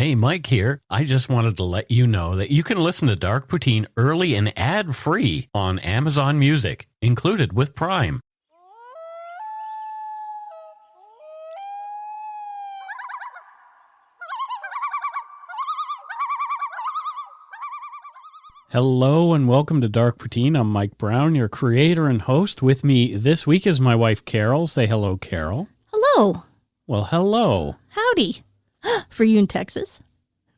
Hey, Mike here. I just wanted to let you know that you can listen to Dark Poutine early and ad-free on Amazon Music, included with Prime. Hello and welcome to Dark Poutine. I'm Mike Browne, your creator and host. With me this week is my wife, Carol. Say hello, Carol. Hello. Well, hello. Howdy. For you in Texas.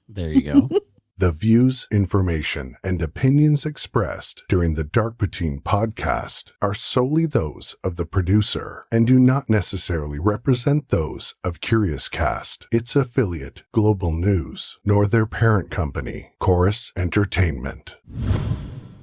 There you go. The views, information, and opinions expressed during the Dark Poutine podcast are solely those of the producer and do not necessarily represent those of Curious Cast, its affiliate, Global News, nor their parent company, Chorus Entertainment.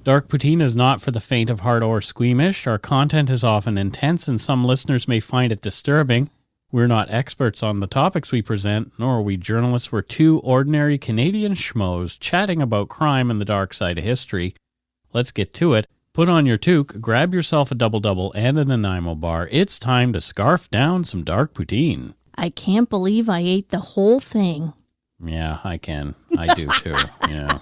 Dark Poutine is not for the faint of heart or squeamish. Our content is often intense and some listeners may find it disturbing. We're not experts on the topics we present, nor are we journalists. We're two ordinary Canadian schmoes chatting about crime and the dark side of history. Let's get to it. Put on your toque, grab yourself a double-double and an Nanaimo bar. It's time to scarf down some Dark Poutine. I can't believe I ate the whole thing. Yeah, I can. I do too. Yeah.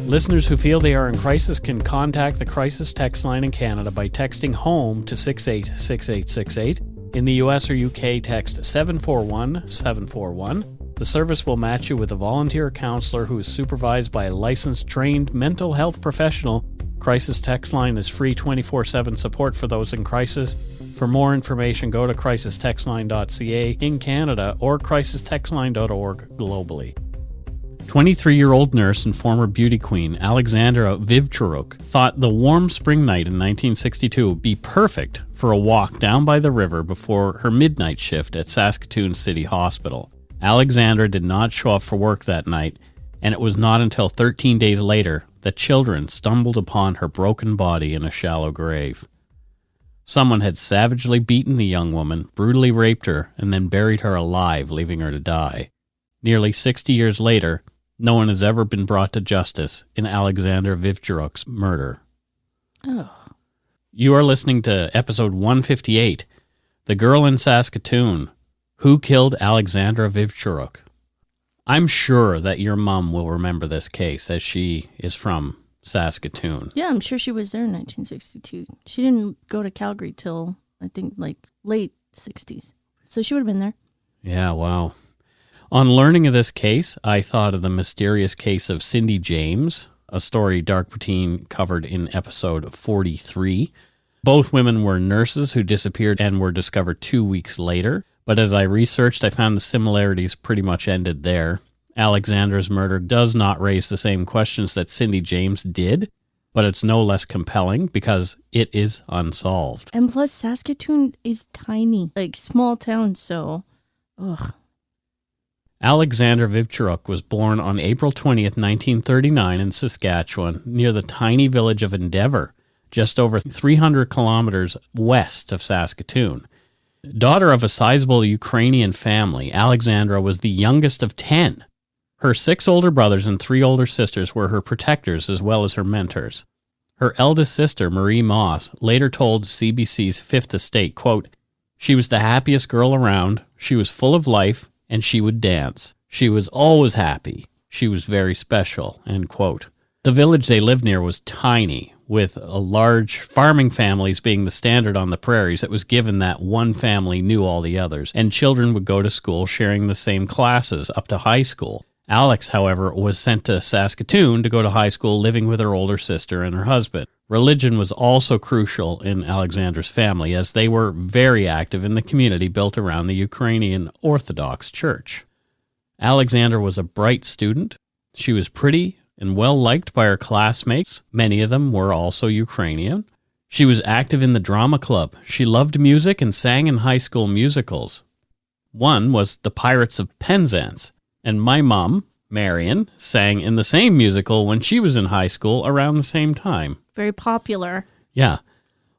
Listeners who feel they are in crisis can contact the crisis text line in Canada by texting HOME to 686868. In the US or UK, text 741-741. The service will match you with a volunteer counselor who is supervised by a licensed, trained mental health professional. Crisis text line is free 24/7 support for those in crisis. For more information, go to crisistextline.ca in Canada or crisistextline.org globally. 23-year-old nurse and former beauty queen Alexandra Wiwcharuk thought the warm spring night in 1962 would be perfect for a walk down by the river before her midnight shift at Saskatoon City Hospital. Alexandra did not show up for work that night, and it was not until 13 days later that children stumbled upon her broken body in a shallow grave. Someone had savagely beaten the young woman, brutally raped her, and then buried her alive, leaving her to die. Nearly 60 years later, no one has ever been brought to justice in Alexandra Wiwcharuk's murder. Oh. You are listening to episode 158, The Girl in Saskatoon, Who Killed Alexandra Wiwcharuk? I'm sure that your mom will remember this case as she is from Saskatoon. Yeah, I'm sure she was there in 1962. She didn't go to Calgary till, I think, late 60s. So she would have been there. Yeah, wow. On learning of this case, I thought of the mysterious case of Cindy James, a story Dark Poutine covered in episode 43. Both women were nurses who disappeared and were discovered 2 weeks later, but as I researched, I found the similarities pretty much ended there. Alexandra's murder does not raise the same questions that Cindy James did, but it's no less compelling because it is unsolved. And plus, Saskatoon is tiny, small town, so, ugh. Alexandra Wiwcharuk was born on April 20th, 1939 in Saskatchewan, near the tiny village of Endeavour, just over 300 kilometers west of Saskatoon. Daughter of a sizable Ukrainian family, Alexandra was the youngest of 10. Her 6 older brothers and 3 older sisters were her protectors as well as her mentors. Her eldest sister, Marie Moss, later told CBC's Fifth Estate, quote, "She was the happiest girl around, she was full of life, and she would dance. She was always happy. She was very special," end quote. The village they lived near was tiny, with a large farming families being the standard on the prairies. It was given that one family knew all the others, and children would go to school sharing the same classes up to high school. Alex, however, was sent to Saskatoon to go to high school, living with her older sister and her husband. Religion was also crucial in Alexandra's family, as they were very active in the community built around the Ukrainian Orthodox Church. Alexandra was a bright student. She was pretty and well-liked by her classmates. Many of them were also Ukrainian. She was active in the drama club. She loved music and sang in high school musicals. One was The Pirates of Penzance, and my mom, Marion, sang in the same musical when she was in high school around the same time. Very popular. Yeah.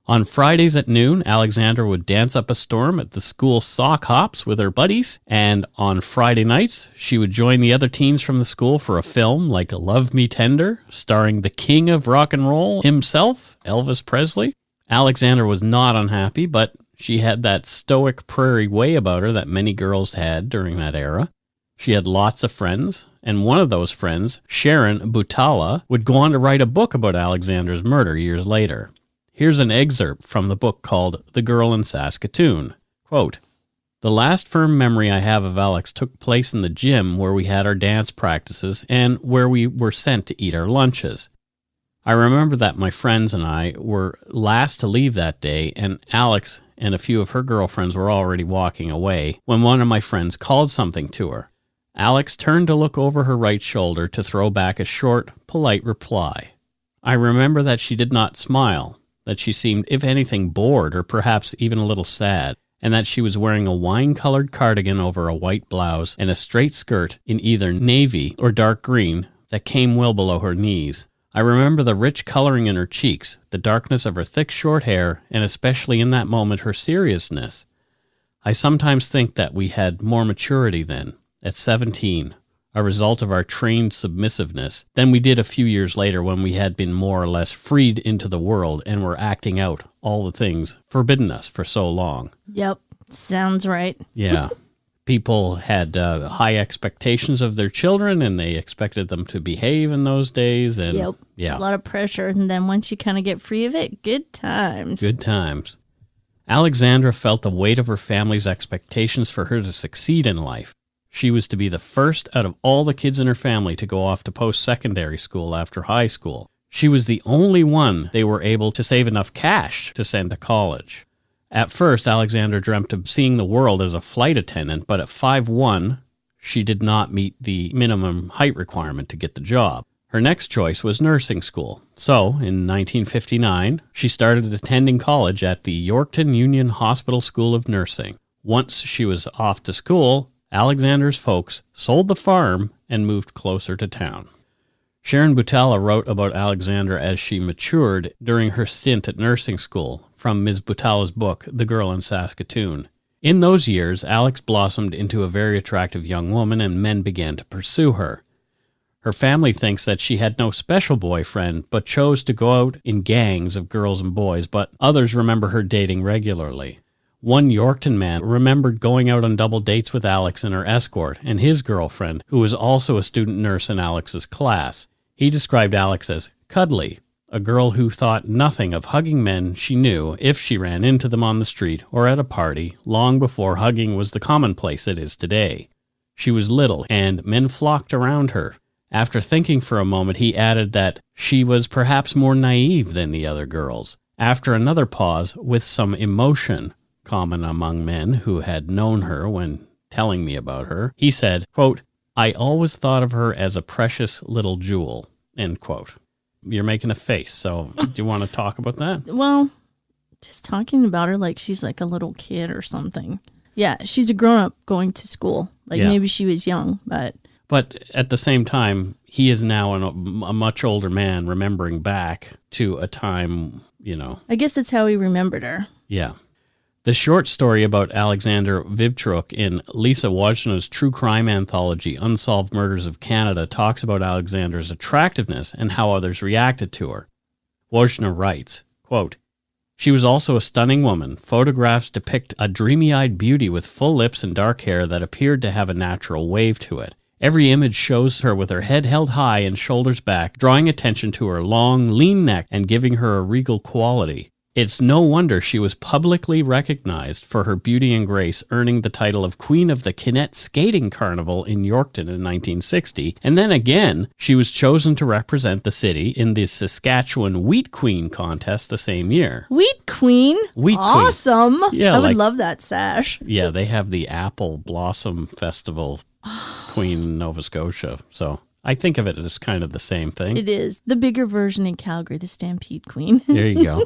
On Fridays at noon, Alexandra would dance up a storm at the school sock hops with her buddies, and on Friday nights, she would join the other teens from the school for a film like Love Me Tender, starring the king of rock and roll himself, Elvis Presley. Alexandra was not unhappy, but she had that stoic prairie way about her that many girls had during that era. She had lots of friends, and one of those friends, Sharon Butala, would go on to write a book about Alexandra's murder years later. Here's an excerpt from the book called The Girl in Saskatoon. Quote, "The last firm memory I have of Alex took place in the gym where we had our dance practices and where we were sent to eat our lunches. I remember that my friends and I were last to leave that day, and Alex and a few of her girlfriends were already walking away when one of my friends called something to her. Alex turned to look over her right shoulder to throw back a short, polite reply. I remember that she did not smile, that she seemed, if anything, bored or perhaps even a little sad, and that she was wearing a wine-colored cardigan over a white blouse and a straight skirt in either navy or dark green that came well below her knees. I remember the rich coloring in her cheeks, the darkness of her thick short hair, and especially in that moment her seriousness. I sometimes think that we had more maturity then, at 17, a result of our trained submissiveness, than we did a few years later when we had been more or less freed into the world and were acting out all the things forbidden us for so long." Yep, sounds right. Yeah. People had high expectations of their children, and they expected them to behave in those days. And Yep, yeah, a lot of pressure. And then once you kind of get free of it, good times. Good times. Alexandra felt the weight of her family's expectations for her to succeed in life. She was to be the first out of all the kids in her family to go off to post-secondary school after high school. She was the only one they were able to save enough cash to send to college. At first, Alexandra dreamt of seeing the world as a flight attendant, but at 5'1", she did not meet the minimum height requirement to get the job. Her next choice was nursing school. So, in 1959, she started attending college at the Yorkton Union Hospital School of Nursing. Once she was off to school, Alexandra's folks sold the farm and moved closer to town. Sharon Butala wrote about Alexandra as she matured during her stint at nursing school from Ms. Butala's book, The Girl in Saskatoon. In those years, Alex blossomed into a very attractive young woman and men began to pursue her. Her family thinks that she had no special boyfriend, but chose to go out in gangs of girls and boys, but others remember her dating regularly. One Yorkton man remembered going out on double dates with Alex and her escort and his girlfriend, who was also a student nurse in Alex's class. He described Alex as cuddly, a girl who thought nothing of hugging men she knew if she ran into them on the street or at a party long before hugging was the commonplace it is today. She was little, and men flocked around her. After thinking for a moment, he added that she was perhaps more naive than the other girls. After another pause, with some emotion common among men who had known her when telling me about her, he said, quote, I always thought of her as a precious little jewel, end quote. You're making a face, so do you want to talk about that? Well, just talking about her like she's like a little kid or something. Yeah, she's a grown-up going to school. Like maybe she was young, but... But at the same time, he is now a much older man remembering back to a time, you know. I guess that's how he remembered her. Yeah. The short story about Alexandra Wiwcharuk in Lisa Wojna's true crime anthology, Unsolved Murders of Canada, talks about Alexandra's attractiveness and how others reacted to her. Wojna writes, quote, she was also a stunning woman. Photographs depict a dreamy-eyed beauty with full lips and dark hair that appeared to have a natural wave to it. Every image shows her with her head held high and shoulders back, drawing attention to her long, lean neck and giving her a regal quality. It's no wonder she was publicly recognized for her beauty and grace, earning the title of Queen of the Kinnett Skating Carnival in Yorkton in 1960, and then again, she was chosen to represent the city in the Saskatchewan Wheat Queen contest the same year. Wheat Queen? Wheat Queen. Awesome. Yeah, I would love that sash. Yeah, they have the Apple Blossom Festival Queen in Nova Scotia, so I think of it as kind of the same thing. It is. The bigger version in Calgary, the Stampede Queen. There you go.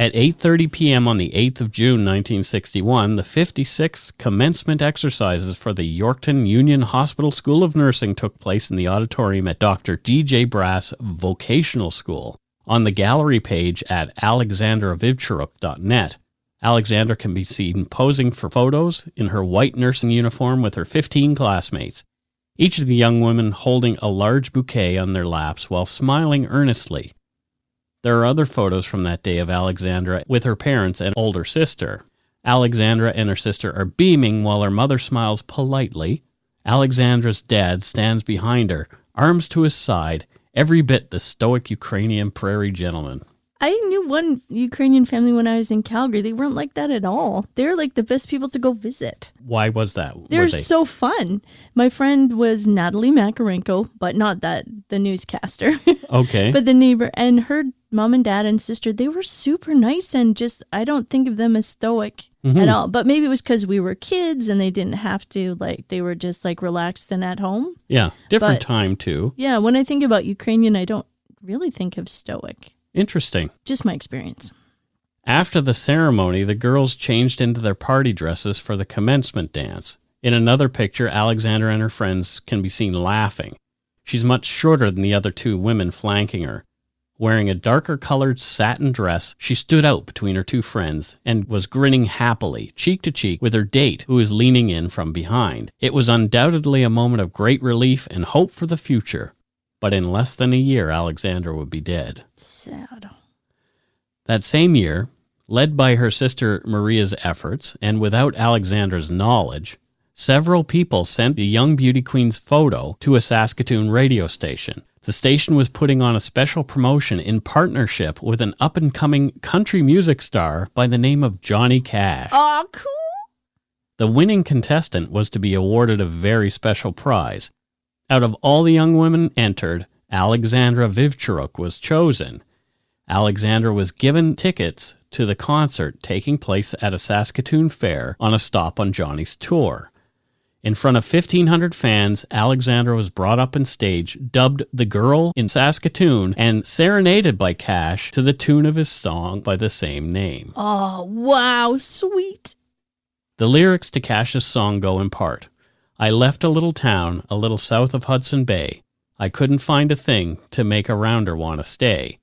At 8:30 p.m. on the 8th of June, 1961, the 56th commencement exercises for the Yorkton Union Hospital School of Nursing took place in the auditorium at Dr. D.J. Brass Vocational School. On the gallery page at alexandrawiwcharuk.net, Alexandra can be seen posing for photos in her white nursing uniform with her 15 classmates, each of the young women holding a large bouquet on their laps while smiling earnestly. There are other photos from that day of Alexandra with her parents and older sister. Alexandra and her sister are beaming while her mother smiles politely. Alexandra's dad stands behind her, arms to his side, every bit the stoic Ukrainian prairie gentleman. I knew one Ukrainian family when I was in Calgary. They weren't like that at all. They're like the best people to go visit. Why was that? They're so fun. My friend was Natalie Makarenko, but not the newscaster. Okay. But the neighbor, and her mom and dad and sister, they were super nice and just, I don't think of them as stoic at all. But maybe it was because we were kids and they didn't have to, they were just relaxed and at home. Yeah, different time too. Yeah, when I think about Ukrainian, I don't really think of stoic. Interesting. Just my experience. After the ceremony, the girls changed into their party dresses for the commencement dance. In another picture, Alexandra and her friends can be seen laughing. She's much shorter than the other two women flanking her. Wearing a darker colored satin dress, she stood out between her two friends and was grinning happily, cheek to cheek, with her date, who was leaning in from behind. It was undoubtedly a moment of great relief and hope for the future. But in less than a year, Alexandra would be dead. Sad. That same year, led by her sister Maria's efforts, and without Alexandra's knowledge, several people sent the young beauty queen's photo to a Saskatoon radio station. The station was putting on a special promotion in partnership with an up-and-coming country music star by the name of Johnny Cash. Oh, cool. The winning contestant was to be awarded a very special prize. Out of all the young women entered, Alexandra Wiwcharuk was chosen. Alexandra was given tickets to the concert taking place at a Saskatoon fair on a stop on Johnny's tour. In front of 1,500 fans, Alexandra was brought up on stage, dubbed the Girl in Saskatoon, and serenaded by Cash to the tune of his song by the same name. Oh, wow, sweet. The lyrics to Cash's song go in part. I left a little town, a little south of Hudson Bay. I couldn't find a thing to make a rounder want to stay.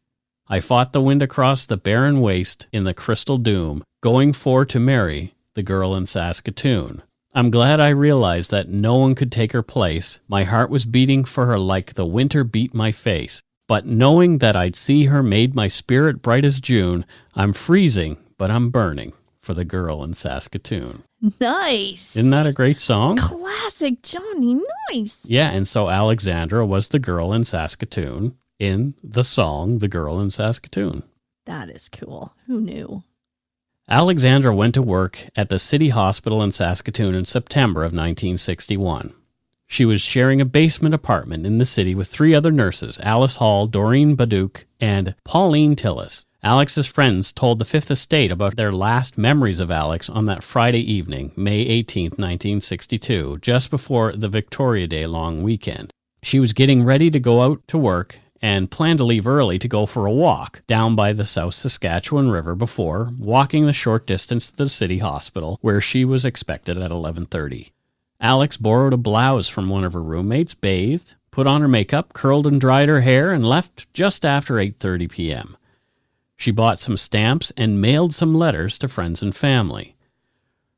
I fought the wind across the barren waste in the crystal doom, going for to marry the girl in Saskatoon. I'm glad I realized that no one could take her place. My heart was beating for her like the winter beat my face. But knowing that I'd see her made my spirit bright as June. I'm freezing, but I'm burning for the girl in Saskatoon. Nice. Isn't that a great song? Classic Johnny. Nice. Yeah, and so Alexandra was the girl in Saskatoon in the song The Girl in Saskatoon. That is cool. Who knew? Alexandra went to work at the City Hospital in Saskatoon in September of 1961. She was sharing a basement apartment in the city with three other nurses, Alice Hall, Doreen Baduch, and Pauline Tillis. Alex's friends told the Fifth Estate about their last memories of Alex on that Friday evening, May 18, 1962, just before the Victoria Day long weekend. She was getting ready to go out to work and planned to leave early to go for a walk down by the South Saskatchewan River before walking the short distance to the city hospital, where she was expected at 11:30. Alex borrowed a blouse from one of her roommates, bathed, put on her makeup, curled and dried her hair, and left just after 8:30 p.m. She bought some stamps and mailed some letters to friends and family.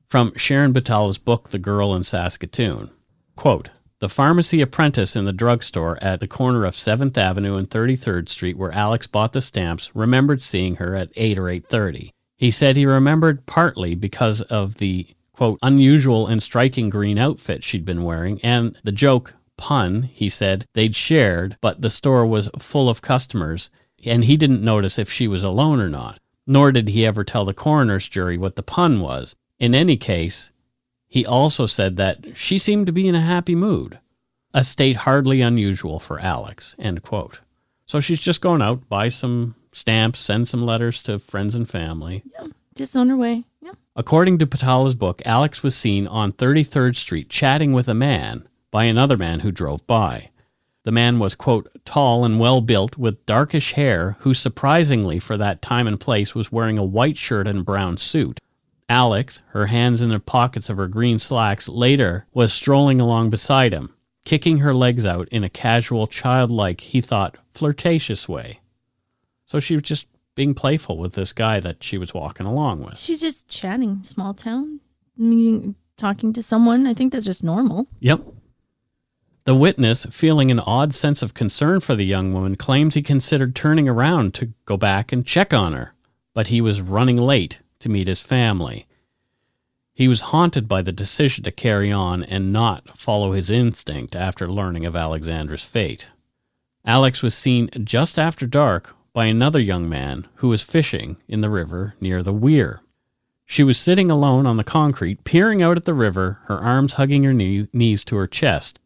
From Sharon Batal's book, The Girl in Saskatoon, quote, the pharmacy apprentice in the drugstore at the corner of 7th Avenue and 33rd Street where Alex bought the stamps remembered seeing her at 8 or 8:30. He said he remembered partly because of the, quote, unusual and striking green outfit she'd been wearing and the joke, pun, he said, they'd shared, but the store was full of customers, and he didn't notice if she was alone or not. Nor did he ever tell the coroner's jury what the pun was. In any case, he also said that she seemed to be in a happy mood, a state hardly unusual for Alex, end quote. So she's just going out, buy some stamps, send some letters to friends and family. Yeah, just on her way. Yeah. According to Patala's book, Alex was seen on 33rd Street chatting with a man by another man who drove by. The man was, quote, tall and well-built with darkish hair, who surprisingly for that time and place was wearing a white shirt and brown suit. Alex, her hands in the pockets of her green slacks, later was strolling along beside him, kicking her legs out in a casual, childlike, he thought, flirtatious way. So she was just being playful with this guy that she was walking along with. She's just chatting, small town, meeting, talking to someone. I think that's just normal. Yep. The witness, feeling an odd sense of concern for the young woman, claims he considered turning around to go back and check on her, but he was running late to meet his family. He was haunted by the decision to carry on and not follow his instinct after learning of Alexandra's fate. Alex was seen just after dark by another young man who was fishing in the river near the weir. She was sitting alone on the concrete, peering out at the river, her arms hugging her knees to her chest.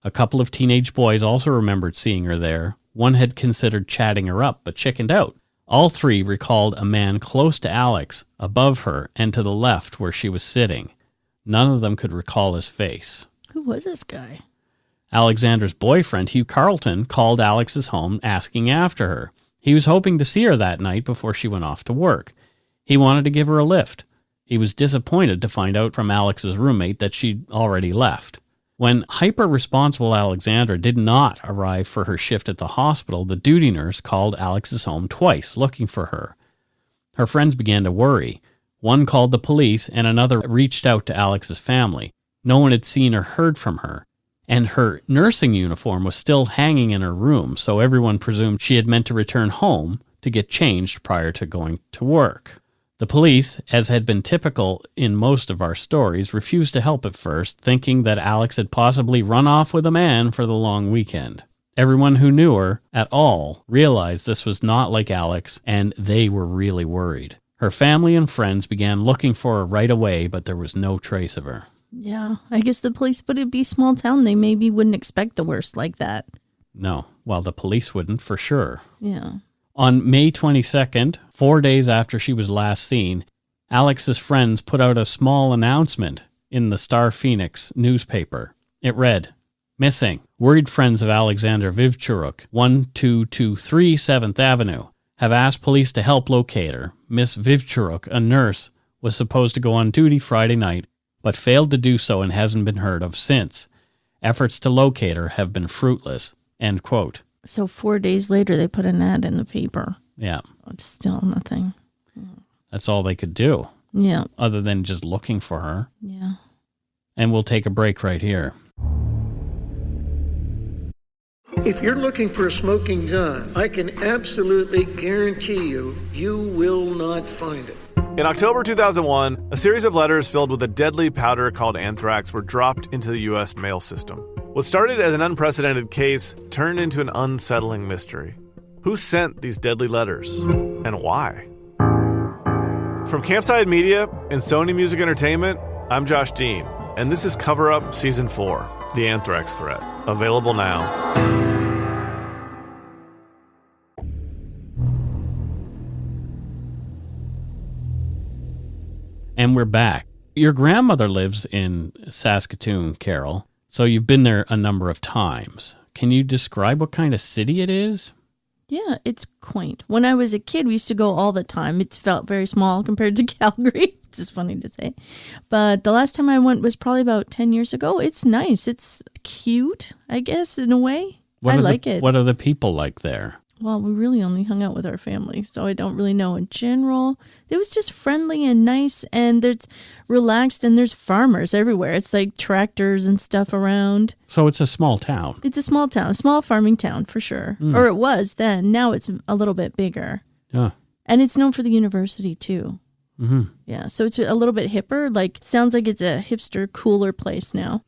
A couple of teenage boys also remembered seeing her there. One had considered chatting her up, but chickened out. All three recalled a man close to Alex, above her, and to the left where she was sitting. None of them could recall his face. Who was this guy? Alexandra's boyfriend, Hugh Carlton, called Alex's home asking after her. He was hoping to see her that night before she went off to work. He wanted to give her a lift. He was disappointed to find out from Alex's roommate that she'd already left. When hyper-responsible Alexandra did not arrive for her shift at the hospital, the duty nurse called Alex's home twice, looking for her. Her friends began to worry. One called the police, and another reached out to Alex's family. No one had seen or heard from her, and her nursing uniform was still hanging in her room, so everyone presumed she had meant to return home to get changed prior to going to work. The police, as had been typical in most of our stories, refused to help at first, thinking that Alex had possibly run off with a man for the long weekend. Everyone who knew her at all realized this was not like Alex, and they were really worried. Her family and friends began looking for her right away, but there was no trace of her. Yeah, I guess the police, but it'd be small town. They maybe wouldn't expect the worst like that. No, well, the police wouldn't for sure. Yeah. On May 22nd, 4 days after she was last seen, Alex's friends put out a small announcement in the Star Phoenix newspaper. It read, "Missing. Worried friends of Alexandra Wiwcharuk, 1223 7th Avenue, have asked police to help locate her. Miss Wiwcharuk, a nurse, was supposed to go on duty Friday night, but failed to do so and hasn't been heard of since. Efforts to locate her have been fruitless." End quote. So 4 days later, they put an ad in the paper. Yeah. It's still nothing. That's all they could do. Yeah. Other than just looking for her. Yeah. And we'll take a break right here. If you're looking for a smoking gun, I can absolutely guarantee you, you will not find it. In October 2001, a series of letters filled with a deadly powder called anthrax were dropped into the U.S. mail system. What started as an unprecedented case turned into an unsettling mystery. Who sent these deadly letters? And why? From Campside Media and Sony Music Entertainment, I'm Josh Dean, and this is Cover Up Season 4, The Anthrax Threat. Available now. And we're back. Your grandmother lives in Saskatoon, Carol, so you've been there a number of times. Can you describe what kind of city it is? Yeah, it's quaint. When I was a kid, we used to go all the time. It felt very small compared to Calgary, which is funny to say. But the last time I went was probably about 10 years ago. It's nice. It's cute, I guess, in a way. I like it. What are the people like there? Well, we really only hung out with our family, so I don't really know in general. It was just friendly and nice, and it's relaxed, and there's farmers everywhere. It's like tractors and stuff around. So it's a small town. It's a small town, a small farming town for sure. Or it was then. Now it's a little bit bigger. Yeah. And it's known for the university, too. Mm-hmm. Yeah, so it's a little bit hipper. Like, sounds like it's a hipster, cooler place now.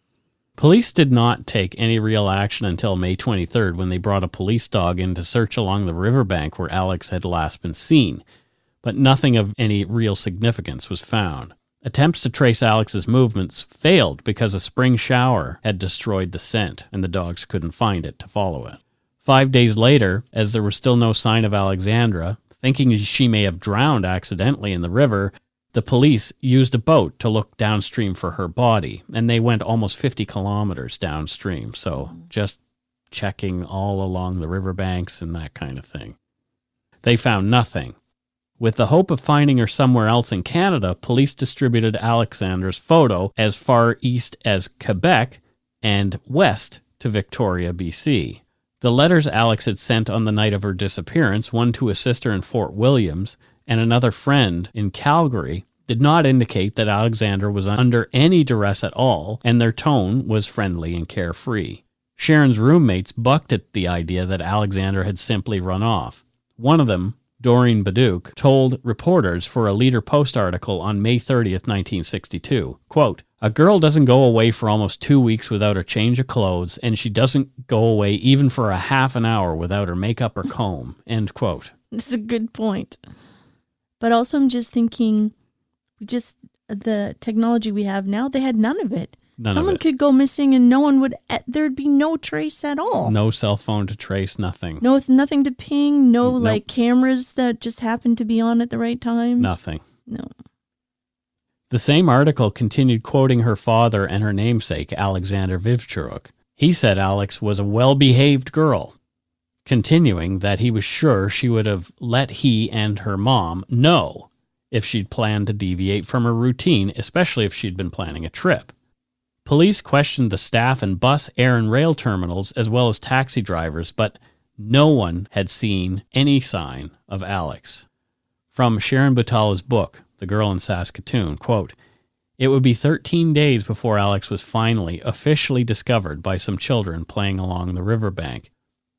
Police did not take any real action until May 23rd when they brought a police dog in to search along the riverbank where Alex had last been seen, but nothing of any real significance was found. Attempts to trace Alex's movements failed because a spring shower had destroyed the scent, and the dogs couldn't find it to follow it. 5 days later, as there was still no sign of Alexandra, thinking she may have drowned accidentally in the river, the police used a boat to look downstream for her body, and they went almost 50 kilometers downstream, so just checking all along the riverbanks and that kind of thing. They found nothing. With the hope of finding her somewhere else in Canada, police distributed Alexandra's photo as far east as Quebec and west to Victoria, BC. The letters Alex had sent on the night of her disappearance, one to a sister in Fort Williams and another friend in Calgary, did not indicate that Alexandra was under any duress at all, and their tone was friendly and carefree. Sharon's roommates bucked at the idea that Alexandra had simply run off. One of them, Doreen Baduch, told reporters for a Leader Post article on May 30th, 1962, quote, "A girl doesn't go away for almost 2 weeks without a change of clothes, and she doesn't go away even for a half an hour without her makeup or comb," end quote. This is a good point. But also I'm just thinking, the technology we have now, they had none of it. Someone could go missing and there'd be no trace at all. No cell phone to trace, nothing. No, it's nothing to ping, like cameras that just happened to be on at the right time. Nothing. No. The same article continued quoting her father and her namesake, Alexandra Wiwcharuk. He said Alex was a well-behaved girl, continuing that he was sure she would have let he and her mom know if she'd planned to deviate from her routine, especially if she'd been planning a trip. Police questioned the staff and bus, air, and rail terminals, as well as taxi drivers, but no one had seen any sign of Alex. From Sharon Butala's book, The Girl in Saskatoon, quote, "It would be 13 days before Alex was finally officially discovered by some children playing along the riverbank.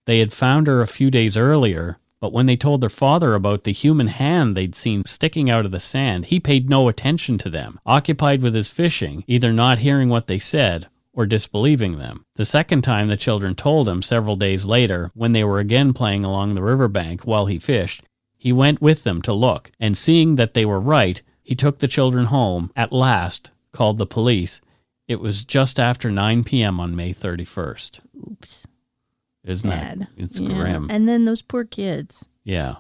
They had found her a few days earlier, but when they told their father about the human hand they'd seen sticking out of the sand, he paid no attention to them, occupied with his fishing, either not hearing what they said or disbelieving them. The second time the children told him, several days later, when they were again playing along the riverbank while he fished, he went with them to look, and seeing that they were right, he took the children home, at last called the police. It was just after 9 p.m. on May 31st. Oops. Isn't that? It's grim. And then those poor kids. Yeah.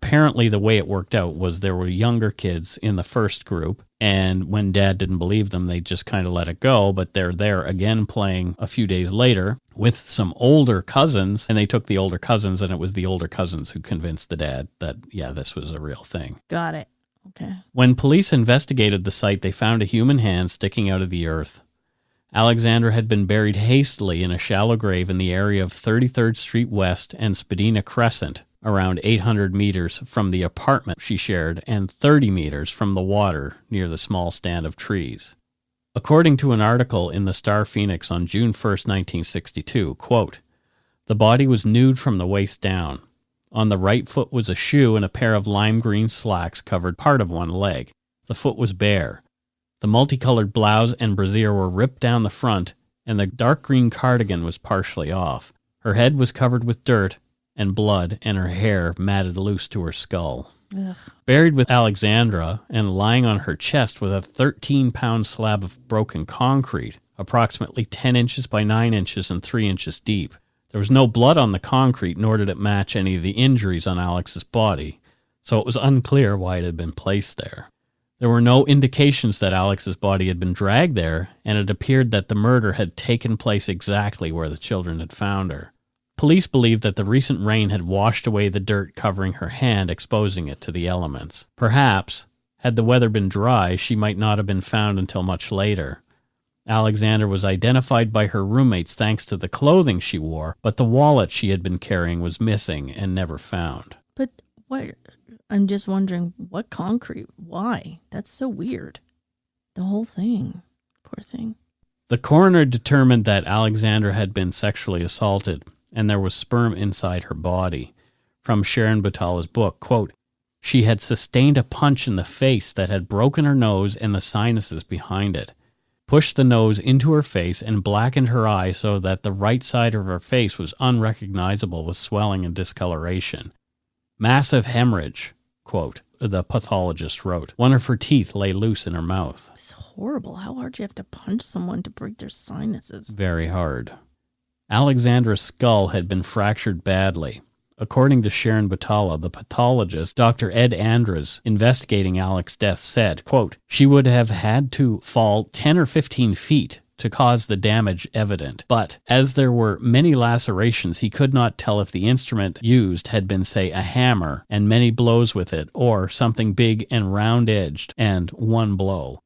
Apparently the way it worked out was there were younger kids in the first group, and when Dad didn't believe them, they just kind of let it go, but they're there again playing a few days later with some older cousins, and they took the older cousins, and it was the older cousins who convinced the dad that, yeah, this was a real thing. Got it. Okay. When police investigated the site, they found a human hand sticking out of the earth. Alexandra had been buried hastily in a shallow grave in the area of 33rd Street West and Spadina Crescent, around 800 meters from the apartment she shared and 30 meters from the water near the small stand of trees. According to an article in the Star Phoenix on June 1st, 1962, quote, "The body was nude from the waist down. On the right foot was a shoe, and a pair of lime green slacks covered part of one leg. The foot was bare. The multicolored blouse and brassiere were ripped down the front, and the dark green cardigan was partially off. Her head was covered with dirt and blood, and her hair matted loose to her skull." Ugh. Buried with Alexandra and lying on her chest was a 13-pound slab of broken concrete, approximately 10 inches by 9 inches and 3 inches deep. There was no blood on the concrete, nor did it match any of the injuries on Alex's body, so it was unclear why it had been placed there. There were no indications that Alex's body had been dragged there, and it appeared that the murder had taken place exactly where the children had found her. Police believed that the recent rain had washed away the dirt covering her hand, exposing it to the elements. Perhaps, had the weather been dry, she might not have been found until much later. Alexandra was identified by her roommates thanks to the clothing she wore, but the wallet she had been carrying was missing and never found. But what? I'm just wondering, what concrete? Why? That's so weird. The whole thing. Poor thing. The coroner determined that Alexandra had been sexually assaulted, and there was sperm inside her body. From Sharon Butala's book, quote, "She had sustained a punch in the face that had broken her nose and the sinuses behind it, pushed the nose into her face, and blackened her eye so that the right side of her face was unrecognizable with swelling and discoloration. Massive hemorrhage," quote, the pathologist wrote. "One of her teeth lay loose in her mouth." It's horrible. How hard do you have to punch someone to break their sinuses? Very hard. Alexandra's skull had been fractured badly. According to Sharon Butala, the pathologist, Dr. Ed Andres, investigating Alex's death, said, quote, "She would have had to fall 10 or 15 feet to cause the damage evident, but as there were many lacerations, he could not tell if the instrument used had been, say, a hammer and many blows with it, or something big and round-edged and one blow.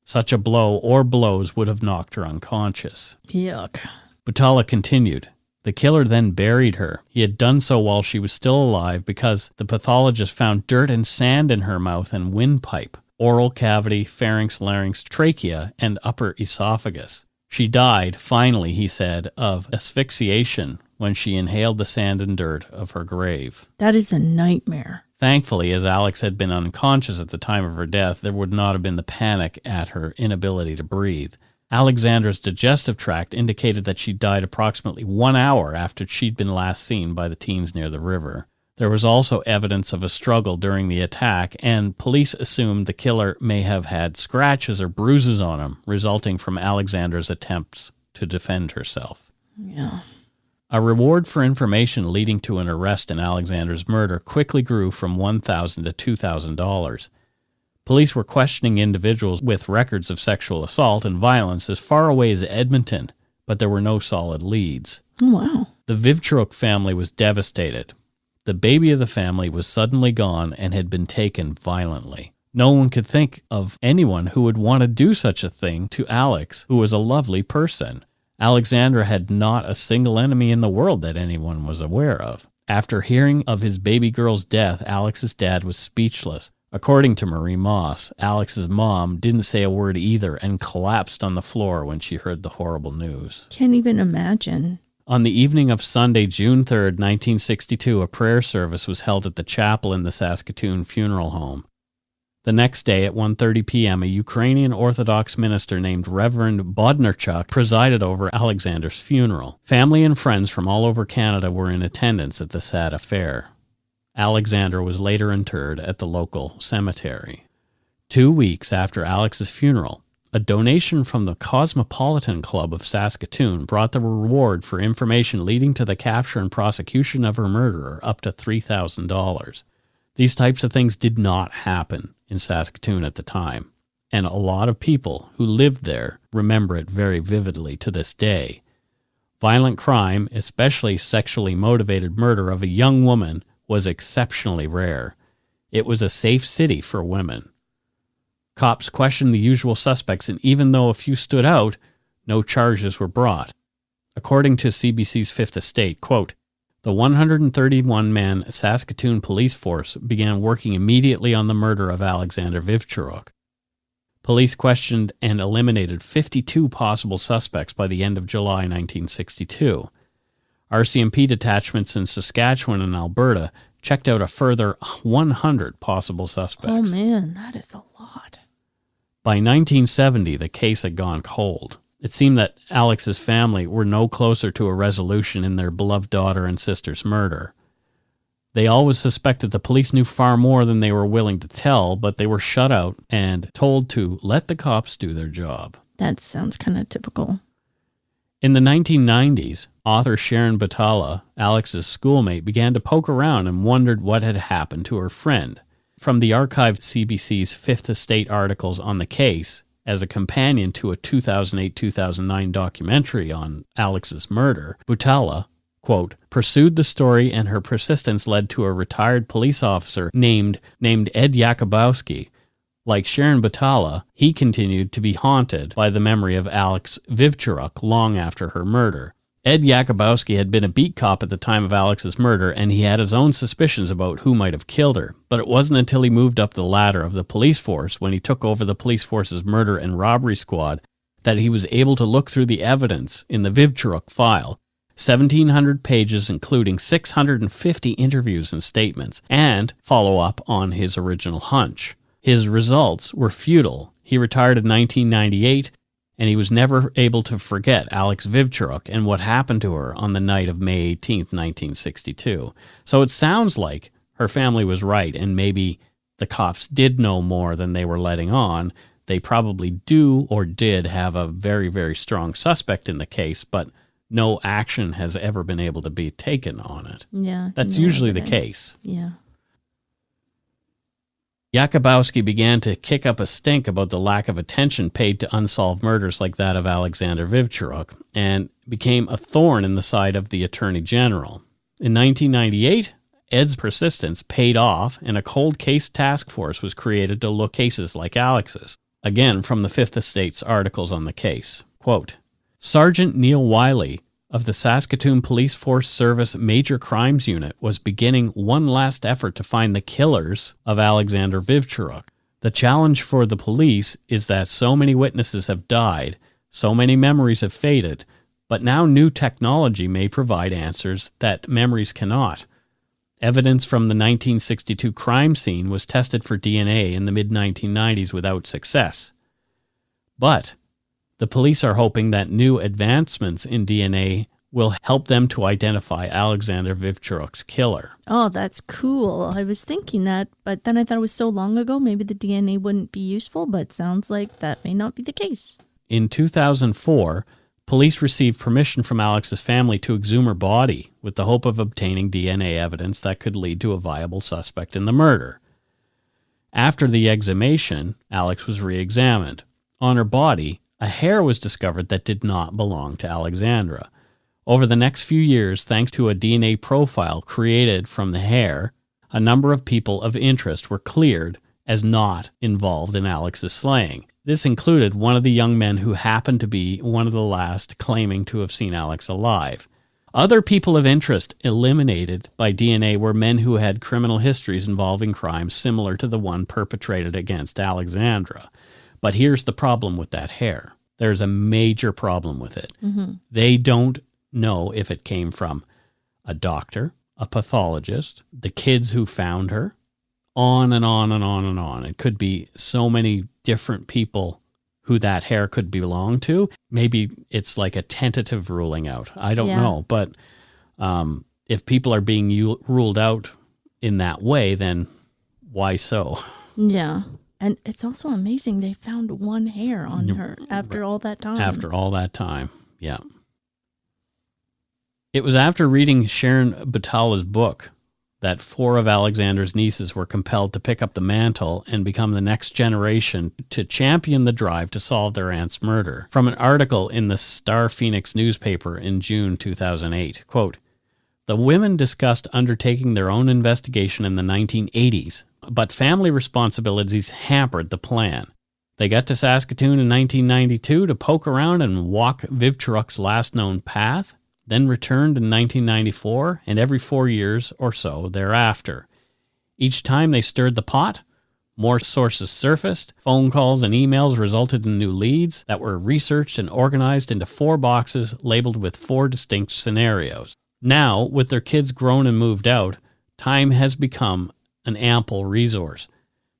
Such a blow or blows would have knocked her unconscious. Yuck. Butala continued. The killer then buried her. He had done so while she was still alive because the pathologist found dirt and sand in her mouth and windpipe, oral cavity, pharynx, larynx, trachea, and upper esophagus. She died, finally, he said, of asphyxiation when she inhaled the sand and dirt of her grave. That is a nightmare. Thankfully, as Alex had been unconscious at the time of her death, there would not have been the panic at her inability to breathe. Alexandra's digestive tract indicated that she died approximately 1 hour after she'd been last seen by the teens near the river. There was also evidence of a struggle during the attack, and police assumed the killer may have had scratches or bruises on him, resulting from Alexandra's attempts to defend herself. Yeah. A reward for information leading to an arrest in Alexandra's murder quickly grew from $1,000 to $2,000. Police were questioning individuals with records of sexual assault and violence as far away as Edmonton, but there were no solid leads. Oh, wow. The Wiwcharuk family was devastated. The baby of the family was suddenly gone and had been taken violently. No one could think of anyone who would want to do such a thing to Alex, who was a lovely person. Alexandra had not a single enemy in the world that anyone was aware of. After hearing of his baby girl's death, Alex's dad was speechless. According to Marie Moss, Alex's mom didn't say a word either and collapsed on the floor when she heard the horrible news. Can't even imagine. On the evening of Sunday, June 3rd, 1962, a prayer service was held at the chapel in the Saskatoon funeral home. The next day at 1:30 p.m., a Ukrainian Orthodox minister named Reverend Bodnarchuk presided over Alexander's funeral. Family and friends from all over Canada were in attendance at the sad affair. Alexandra was later interred at the local cemetery. 2 weeks after Alex's funeral, a donation from the Cosmopolitan Club of Saskatoon brought the reward for information leading to the capture and prosecution of her murderer up to $3,000. These types of things did not happen in Saskatoon at the time, and a lot of people who lived there remember it very vividly to this day. Violent crime, especially sexually motivated murder of a young woman, was exceptionally rare. It was a safe city for women. Cops questioned the usual suspects, and even though a few stood out, no charges were brought. According to CBC's Fifth Estate, quote, the 131-man Saskatoon police force began working immediately on the murder of Alexandra Wiwcharuk. Police questioned and eliminated 52 possible suspects by the end of July 1962. RCMP detachments in Saskatchewan and Alberta checked out a further 100 possible suspects. Oh, man, that is a lot. By 1970, the case had gone cold. It seemed that Alex's family were no closer to a resolution in their beloved daughter and sister's murder. They always suspected the police knew far more than they were willing to tell, but they were shut out and told to let the cops do their job. That sounds kind of typical. In the 1990s, author Sharon Butala, Alex's schoolmate, began to poke around and wondered what had happened to her friend. From the archived CBC's Fifth Estate articles on the case, as a companion to a 2008-2009 documentary on Alex's murder, Butala, quote, pursued the story, and her persistence led to a retired police officer named Ed Yakubowski. Like Sharon Butala, he continued to be haunted by the memory of Alex Wiwcharuk long after her murder. Ed Yakubowski had been a beat cop at the time of Alex's murder, and he had his own suspicions about who might have killed her. But it wasn't until he moved up the ladder of the police force, when he took over the police force's murder and robbery squad, that he was able to look through the evidence in the Wiwcharuk file, 1,700 pages including 650 interviews and statements, and follow up on his original hunch. His results were futile. He retired in 1998, and he was never able to forget Alex Wiwcharuk and what happened to her on the night of May 18, 1962. So it sounds like her family was right, and maybe the cops did know more than they were letting on. They probably do or did have a very, very strong suspect in the case, but no action has ever been able to be taken on it. Yeah. That's no usually evidence. the case. Yeah. Jakubowski began to kick up a stink about the lack of attention paid to unsolved murders like that of Alexandra Wiwcharuk, and became a thorn in the side of the Attorney General. In 1998, Ed's persistence paid off, and a cold case task force was created to look cases like Alex's. Again, from the Fifth Estate's articles on the case. Quote, Sergeant Neil Wiley of the Saskatoon Police Force Service Major Crimes Unit was beginning one last effort to find the killers of Alexandra Wiwcharuk. The challenge for the police is that so many witnesses have died, so many memories have faded, but now new technology may provide answers that memories cannot. Evidence from the 1962 crime scene was tested for DNA in the mid-1990s without success. But the police are hoping that new advancements in DNA will help them to identify Alexandra Wiwcharuk's killer. Oh, that's cool. I was thinking that, but then I thought it was so long ago, maybe the DNA wouldn't be useful, but sounds like that may not be the case. In 2004, police received permission from Alex's family to exhume her body with the hope of obtaining DNA evidence that could lead to a viable suspect in the murder. After the exhumation, Alex was re-examined. On her body, a hair was discovered that did not belong to Alexandra. Over the next few years, thanks to a DNA profile created from the hair, a number of people of interest were cleared as not involved in Alex's slaying. This included one of the young men who happened to be one of the last claiming to have seen Alex alive. Other people of interest eliminated by DNA were men who had criminal histories involving crimes similar to the one perpetrated against Alexandra. But here's the problem with that hair. There's a major problem with it. Mm-hmm. They don't know if it came from a doctor, a pathologist, the kids who found her, on and on and on and on. It could be so many different people who that hair could belong to. Maybe it's like a tentative ruling out. I don't know. But if people are being ruled out in that way, then why so? Yeah. And it's also amazing they found one hair on her after all that time. After all that time, yeah. It was after reading Sharon Batala's book that 4 of Alexandra's nieces were compelled to pick up the mantle and become the next generation to champion the drive to solve their aunt's murder. From an article in the Star Phoenix newspaper in June 2008, quote, the women discussed undertaking their own investigation in the 1980s, but family responsibilities hampered the plan. They got to Saskatoon in 1992 to poke around and walk Wiwcharuk's last known path, then returned in 1994 and every 4 years or so thereafter. Each time they stirred the pot, more sources surfaced, phone calls and emails resulted in new leads that were researched and organized into 4 boxes labeled with 4 distinct scenarios. Now, with their kids grown and moved out, time has become an ample resource.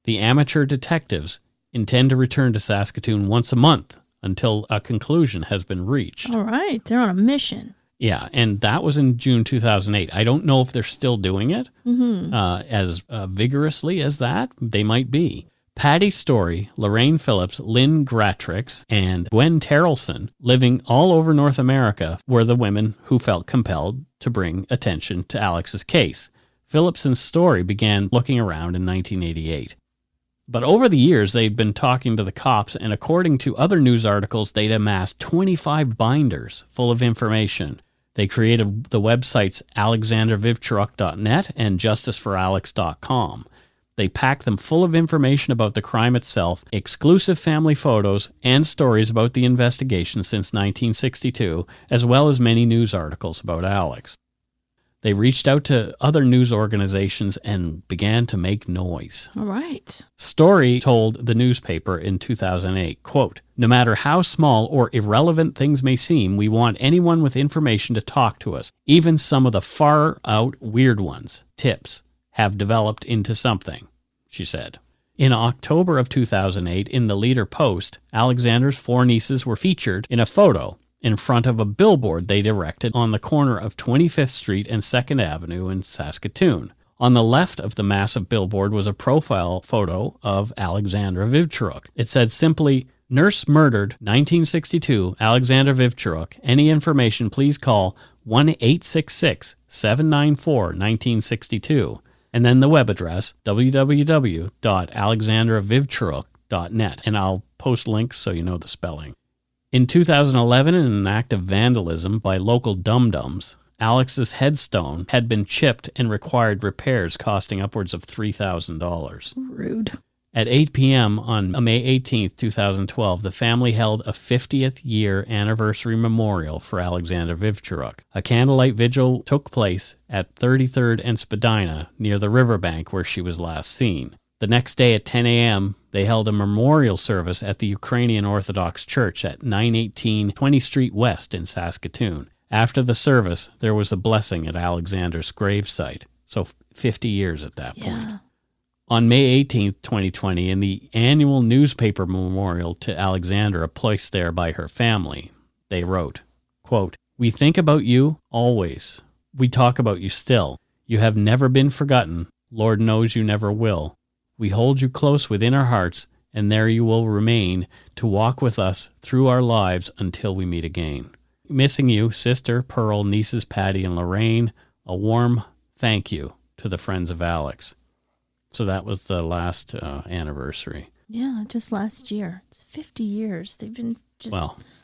The amateur detectives intend to return to Saskatoon once a month until a conclusion has been reached. All right, they're on a mission. Yeah, and that was in June 2008. I don't know if they're still doing it as vigorously as that. They might be. Patty Story, Lorraine Phillips, Lynn Gratrix, and Gwen Terrelson, living all over North America, were the women who felt compelled to bring attention to Alex's case. Phillips and Story began looking around in 1988. But over the years, they'd been talking to the cops, and according to other news articles, they'd amassed 25 binders full of information. They created the websites alexandrawiwcharuk.net and justiceforalex.com. They packed them full of information about the crime itself, exclusive family photos, and stories about the investigation since 1962, as well as many news articles about Alex. They reached out to other news organizations and began to make noise. All right. Story told the newspaper in 2008, quote, no matter how small or irrelevant things may seem, we want anyone with information to talk to us. Even some of the far-out weird ones, tips, have developed into something, she said. In October of 2008, in the Leader Post, Alexandra's 4 nieces were featured in a photo in front of a billboard they'd erected on the corner of 25th Street and 2nd Avenue in Saskatoon. On the left of the massive billboard was a profile photo of Alexandra Wiwcharuk. It said simply, Nurse murdered, 1962, Alexandra Wiwcharuk. Any information, please call 1-866-794-1962. And then the web address, www.alexandrawiwcharuk.net. And I'll post links so you know the spelling. In 2011, in an act of vandalism by local dum-dums, Alex's headstone had been chipped and required repairs costing upwards of $3,000. Rude. At 8 p.m. on May 18, 2012, the family held a 50th year anniversary memorial for Alexandra Wiwcharuk. A candlelight vigil took place at 33rd and Spadina near the riverbank where she was last seen. The next day at 10 a.m., they held a memorial service at the Ukrainian Orthodox Church at 918 20th Street West in Saskatoon. After the service, there was a blessing at Alexandra's gravesite. So 50 years at that point. Yeah. On May 18, 2020, in the annual newspaper memorial to Alexandra placed there by her family, they wrote, quote, "We think about you always. We talk about you still. You have never been forgotten. Lord knows you never will. We hold you close within our hearts, and there you will remain to walk with us through our lives until we meet again. Missing you, sister, Pearl, nieces Patty and Lorraine. A warm thank you to the friends of Alex." So that was the last anniversary. Yeah, just last year. It's 50 years. They've been just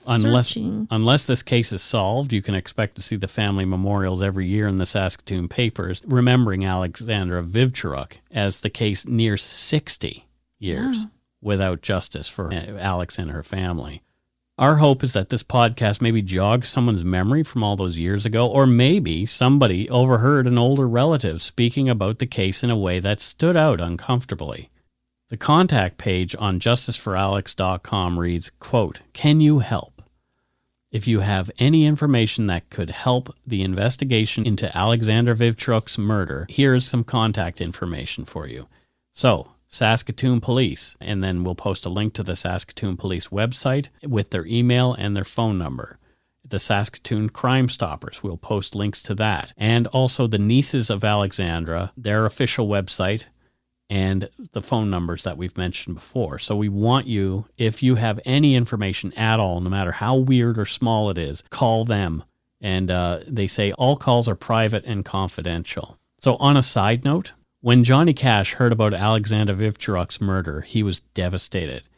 unless searching. this case is solved, you can expect to see the family memorials every year in the Saskatoon papers, remembering Alexandra Wiwcharuk as the case nears 60 years without justice for Alex and her family. Our hope is that this podcast maybe jogs someone's memory from all those years ago, or maybe somebody overheard an older relative speaking about the case in a way that stood out uncomfortably. The contact page on justiceforalex.com reads, quote, "Can you help? If you have any information that could help the investigation into Alexandra Wiwcharuk's murder, here's some contact information for you." So, Saskatoon Police, and then we'll post a link to the Saskatoon Police website with their email and their phone number. The Saskatoon Crime Stoppers, we'll post links to that. And also the Nieces of Alexandra, their official website, and the phone numbers that we've mentioned before. So we want you, if you have any information at all, no matter how weird or small it is, call them. And they say all calls are private and confidential. So on a side note, when Johnny Cash heard about Alexandra Wiwcharuk's murder, he was devastated.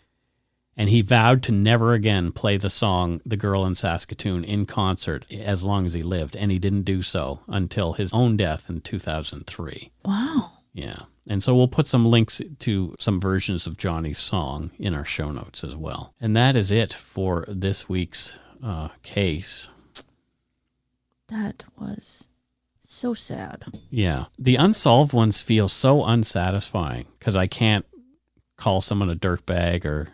And he vowed to never again play the song "The Girl in Saskatoon" in concert as long as he lived. And he didn't do so until his own death in 2003. Wow. Yeah. And so we'll put some links to some versions of Johnny's song in our show notes as well. And that is it for this week's case. That was so sad. Yeah. The unsolved ones feel so unsatisfying because I can't call someone a dirtbag or,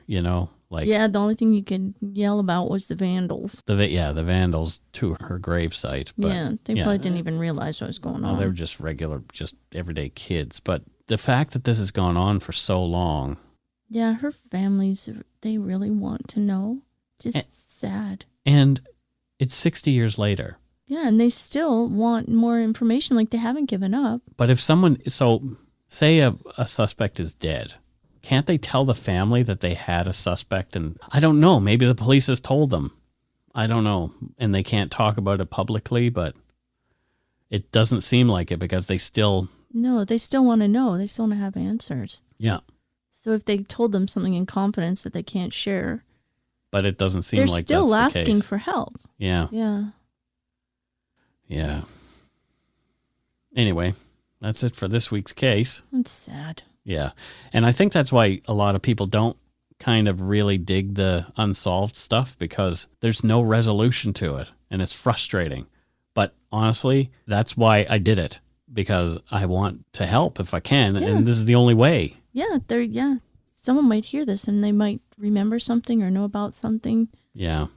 like... Yeah, the only thing you could yell about was the vandals. The vandals to her gravesite. But, they probably didn't even realize what was going on. They were just everyday kids. But the fact that this has gone on for so long... Yeah, her families, they really want to know. Just sad. And it's 60 years later. Yeah, and they still want more information, like they haven't given up. But if say a suspect is dead, can't they tell the family that they had a suspect? And I don't know, maybe the police has told them. I don't know. And they can't talk about it publicly, but it doesn't seem like it because they still... No, they still want to know. They still want to have answers. Yeah. So if they told them something in confidence that they can't share... But it doesn't seem like that's the case. They're still asking for help. Yeah. Yeah. Yeah. Anyway, that's it for this week's case. It's sad. Yeah. And I think that's why a lot of people don't kind of really dig the unsolved stuff because there's no resolution to it and it's frustrating. But honestly, that's why I did it, because I want to help if I can. Yeah. And this is the only way. Yeah. Someone might hear this and they might remember something or know about something. Yeah.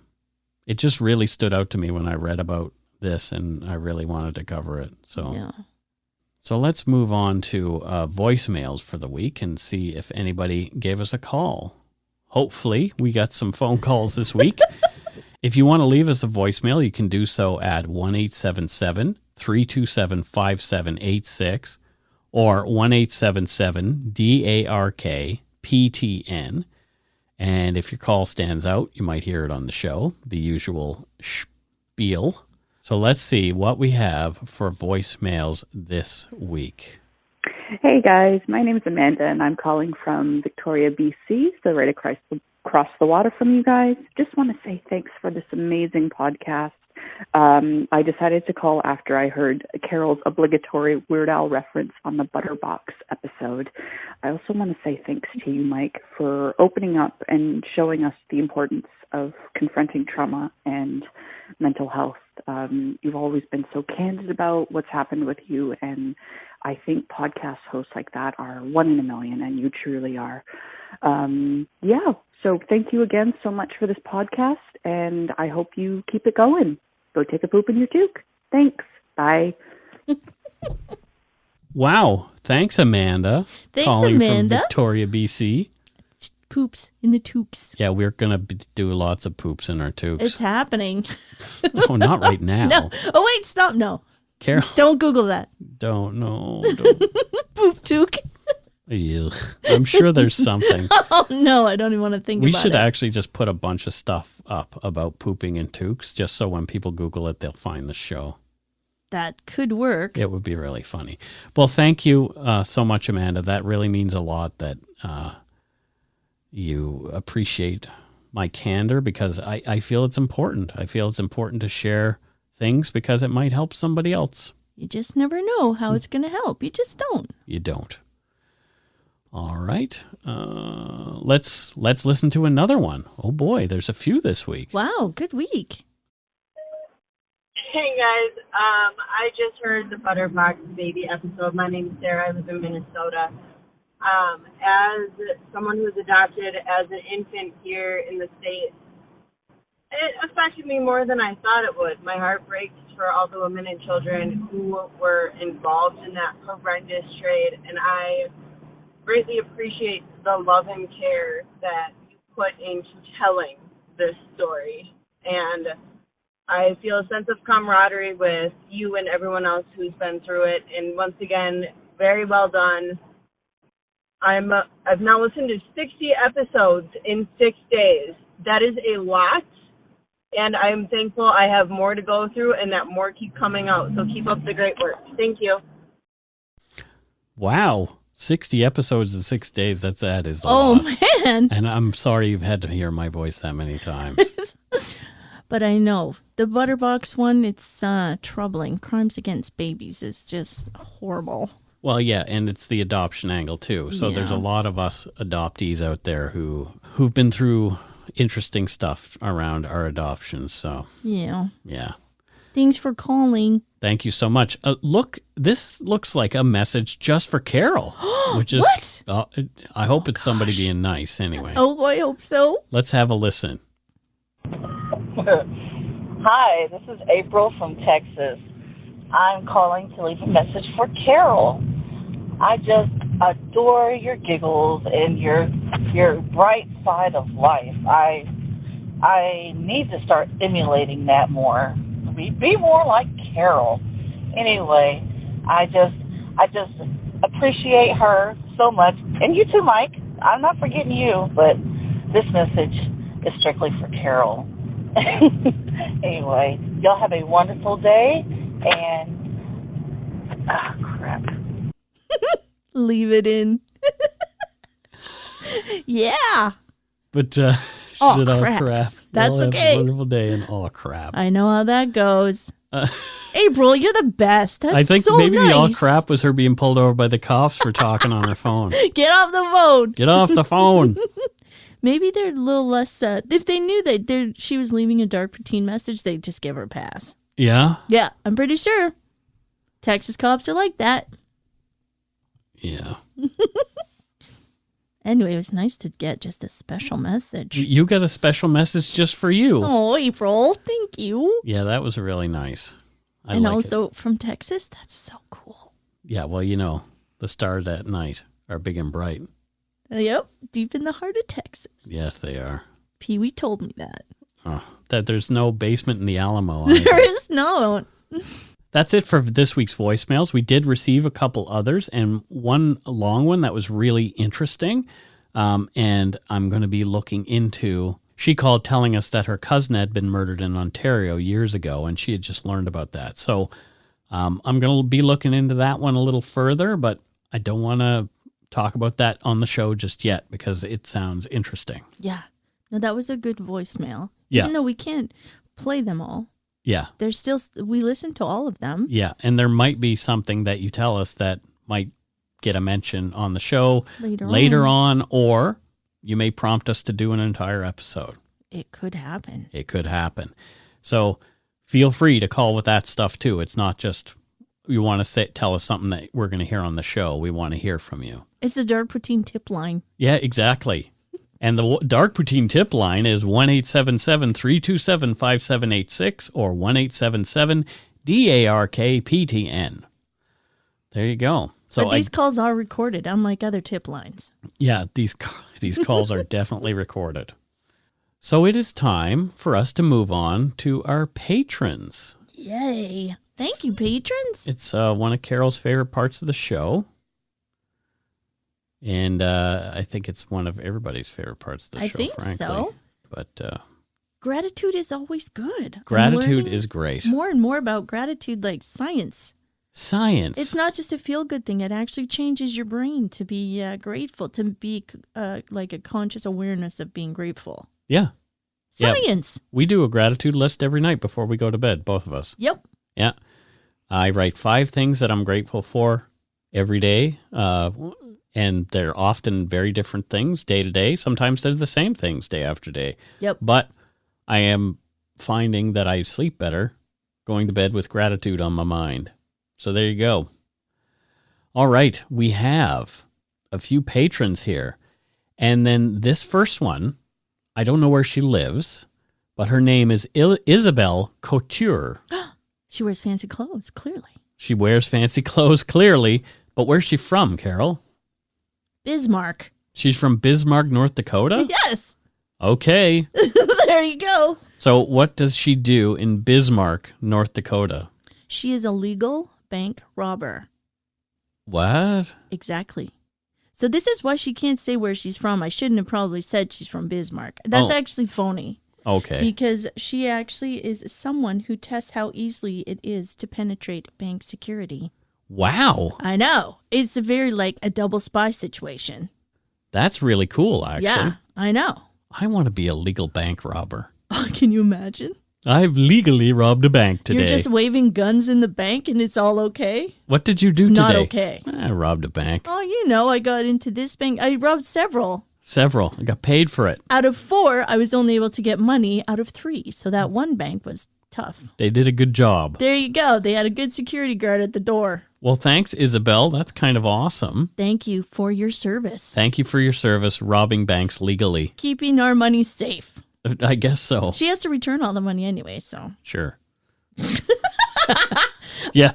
It just really stood out to me when I read about this, and I really wanted to cover it. So let's move on to voicemails for the week and see if anybody gave us a call. Hopefully, we got some phone calls this week. If you want to leave us a voicemail, you can do so at 1-877-327-5786 or 1-877-DARK-PTN. And if your call stands out, you might hear it on the show, the usual spiel. So let's see what we have for voicemails this week. Hey guys, my name is Amanda and I'm calling from Victoria, BC, so right across the water from you guys. Just want to say thanks for this amazing podcast. I decided to call after I heard Carol's obligatory Weird Al reference on the Butterbox episode. I also want to say thanks to you, Mike, for opening up and showing us the importance of confronting trauma and mental health. You've always been so candid about what's happened with you, and I think podcast hosts like that are one in a million, and you truly are. So thank you again so much for this podcast, and I hope you keep it going. Go take a poop in your toque. Thanks. Bye. Wow. Thanks, Amanda. Thanks, calling Amanda. From Victoria, BC. Poops in the toques. Yeah, we're going to do lots of poops in our toques. It's happening. Oh, not right now. No. Oh, wait, stop. No. Carol. Don't Google that. Don't know. Poop toque. Ew. I'm sure there's something. Oh, no, I don't even want to think about it. We should actually just put a bunch of stuff up about pooping in toques, just so when people Google it, they'll find the show. That could work. It would be really funny. Well, thank you so much, Amanda. That really means a lot that you appreciate my candor, because I feel it's important. I feel it's important to share things because it might help somebody else. You just never know how it's going to help. You just don't. You don't. All right. Let's listen to another one. Oh boy, there's a few this week. Wow, good week. Hey guys, I just heard the Butterbox Baby episode. My name's Sarah. I live in Minnesota. As someone who was adopted as an infant here in the States, it affected me more than I thought it would. My heart breaks for all the women and children who were involved in that horrendous trade, and I greatly appreciate the love and care that you put into telling this story. And I feel a sense of camaraderie with you and everyone else who's been through it. And once again, very well done. I've now listened to 60 episodes in 6 days. That is a lot, and I'm thankful I have more to go through and that more keep coming out. So keep up the great work. Thank you. Wow. 60 episodes in 6 days. That is a lot. Oh, man. And I'm sorry you've had to hear my voice that many times. But I know. The Butterbox one, it's troubling. Crimes against babies is just horrible. Well, yeah, and it's the adoption angle too. So there's a lot of us adoptees out there who've been through interesting stuff around our adoptions. So yeah. Thanks for calling. Thank you so much. Look, this looks like a message just for Carol, which is what? I hope it's somebody being nice anyway. Oh, I hope so. Let's have a listen. Hi, this is April from Texas. I'm calling to leave a message for Carol. I just adore your giggles and your bright side of life. I need to start emulating that more. Be more like Carol. Anyway, I just appreciate her so much. And you too, Mike. I'm not forgetting you, but this message is strictly for Carol. Anyway, y'all have a wonderful day, and crap. Leave it in. Yeah. But crap. That's Y'all have okay. a wonderful day and crap. I know how that goes. April, you're the best. That's I think so maybe nice. the crap was her being pulled over by the cops for talking on her phone. Get off the phone. Get off the phone. Maybe they're a little less. If they knew that she was leaving a dark preteen message, they'd just give her a pass. Yeah? Yeah, I'm pretty sure. Texas cops are like that. Yeah. Anyway, it was nice to get just a special message. You got a special message just for you. Oh, April, thank you. Yeah, that was really nice. And also from Texas, that's so cool. Yeah, well, the stars at night are big and bright. Yep, deep in the heart of Texas. Yes, they are. Pee-wee told me that. Oh, that there's no basement in the Alamo. There is no. That's it for this week's voicemails. We did receive a couple others and one long one that was really interesting. And I'm going to be looking into, she called telling us that her cousin had been murdered in Ontario years ago and she had just learned about that. So I'm going to be looking into that one a little further, but I don't want to talk about that on the show just yet because it sounds interesting. Yeah. No, that was a good voicemail. Yeah. Even though we can't play them all. Yeah. There's still, we listen to all of them. Yeah. And there might be something that you tell us that might get a mention on the show later on, or you may prompt us to do an entire episode. It could happen. It could happen. So feel free to call with that stuff too. It's not just you want to tell us something that we're going to hear on the show. We want to hear from you. It's the Dark Poutine tip line. Yeah, exactly. And the Dark Poutine tip line is 1-877-327-5786 or 1-877-DARK-PTN. There you go. So but these calls are recorded, unlike other tip lines. Yeah, these calls are definitely recorded. So it is time for us to move on to our patrons. Yay. Thank you, patrons. It's one of Carol's favorite parts of the show. And I think it's one of everybody's favorite parts of the show, frankly. I think so. But gratitude is always good. Gratitude is great. More and more about gratitude, like science. Science. It's not just a feel-good thing. It actually changes your brain to be grateful, to be like a conscious awareness of being grateful. Yeah. Science. Yeah. We do a gratitude list every night before we go to bed, both of us. Yep. Yeah. I write 5 things that I'm grateful for every day. And they're often very different things day to day. Sometimes they're the same things day after day. Yep. But I am finding that I sleep better going to bed with gratitude on my mind. So there you go. All right. We have a few patrons here. And then this first one, I don't know where she lives, but her name is Isabel Couture. She wears fancy clothes, clearly. She wears fancy clothes, clearly. But where's she from, Carol? Bismarck. She's from Bismarck, North Dakota? Yes. Okay. There you go. So what does she do in Bismarck, North Dakota? She is a legal bank robber. What? Exactly. So this is why she can't say where she's from. I shouldn't have probably said she's from Bismarck. That's actually phony. Okay. Because she actually is someone who tests how easily it is to penetrate bank security. Wow. I know. It's a very like a double spy situation. That's really cool, actually. Yeah, I know. I want to be a legal bank robber. Oh, can you imagine? I've legally robbed a bank today. You're just waving guns in the bank and it's all okay? What did you do today? It's not okay. I robbed a bank. Oh, you know, I got into this bank. I robbed several. Several. I got paid for it. Out of 4, I was only able to get money out of 3. So that one bank was tough. They did a good job. There you go. They had a good security guard at the door. Well, thanks, Isabel. That's kind of awesome. Thank you for your service. Thank you for your service robbing banks legally. Keeping our money safe. I guess so. She has to return all the money anyway, so. Sure. Yeah.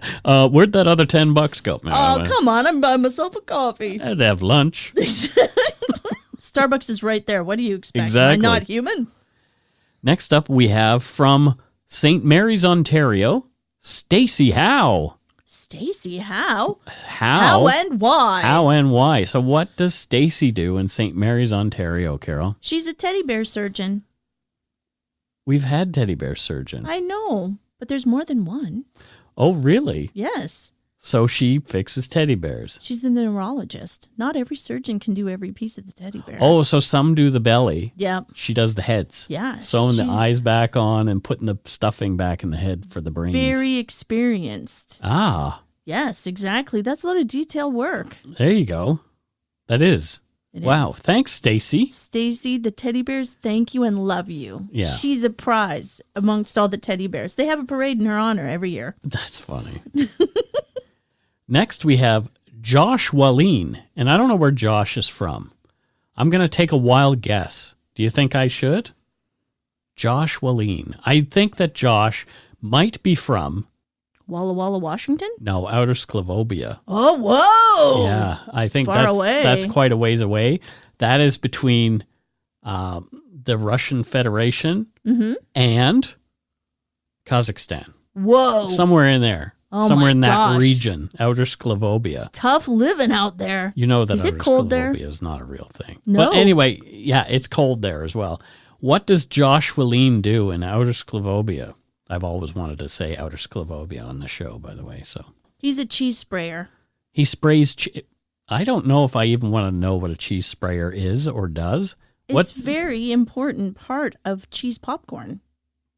Where'd that other $10 go, man? Oh, come on. I'm buying myself a coffee. I'd have lunch. Starbucks is right there. What do you expect? Exactly. Am I not human? Next up, we have from St. Mary's, Ontario, Stacy Howe. Stacy, how? How and why? How and why? So what does Stacy do in St. Mary's, Ontario, Carol? She's a teddy bear surgeon. We've had teddy bear surgeon. I know, but there's more than one. Oh, really? Yes. So she fixes teddy bears. She's the neurologist. Not every surgeon can do every piece of the teddy bear. Oh, so some do the belly. Yeah. She does the heads. Yeah. Sewing the eyes back on and putting the stuffing back in the head for the brains. Very experienced. Ah. Yes, exactly. That's a lot of detail work. There you go. That is. Wow. Thanks, Stacy. Stacy, the teddy bears thank you and love you. Yeah. She's a prize amongst all the teddy bears. They have a parade in her honor every year. That's funny. Next, we have Josh Walleen. And I don't know where Josh is from. I'm going to take a wild guess. Do you think I should? Josh Walleen. I think that Josh might be from... Walla Walla, Washington? No, Outer Sclavobia. Oh, whoa! Yeah, I think Far away. That's quite a ways away. That is between the Russian Federation and Kazakhstan. Whoa! Somewhere in there. Oh somewhere my in that gosh. region, Outer Sclavobia. Tough living out there. You know that is Outer it cold there? Sclavobia is not a real thing. No. But anyway, yeah, it's cold there as well. What does Josh Walleen do in Outer Sclavobia? I've always wanted to say Outer Sclavobia on the show, by the way. So he's a cheese sprayer. He sprays I don't know if I even want to know what a cheese sprayer is or does. It's very important part of cheese popcorn.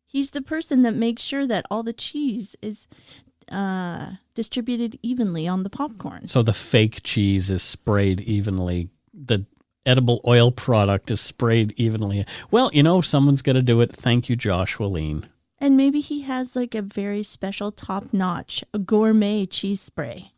He's the person that makes sure that all the cheese is distributed evenly on the popcorn. So the fake cheese is sprayed evenly. The edible oil product is sprayed evenly. Well, someone's got to do it. Thank you, Josh Wallin. And maybe he has like a very special top-notch, a gourmet cheese spray.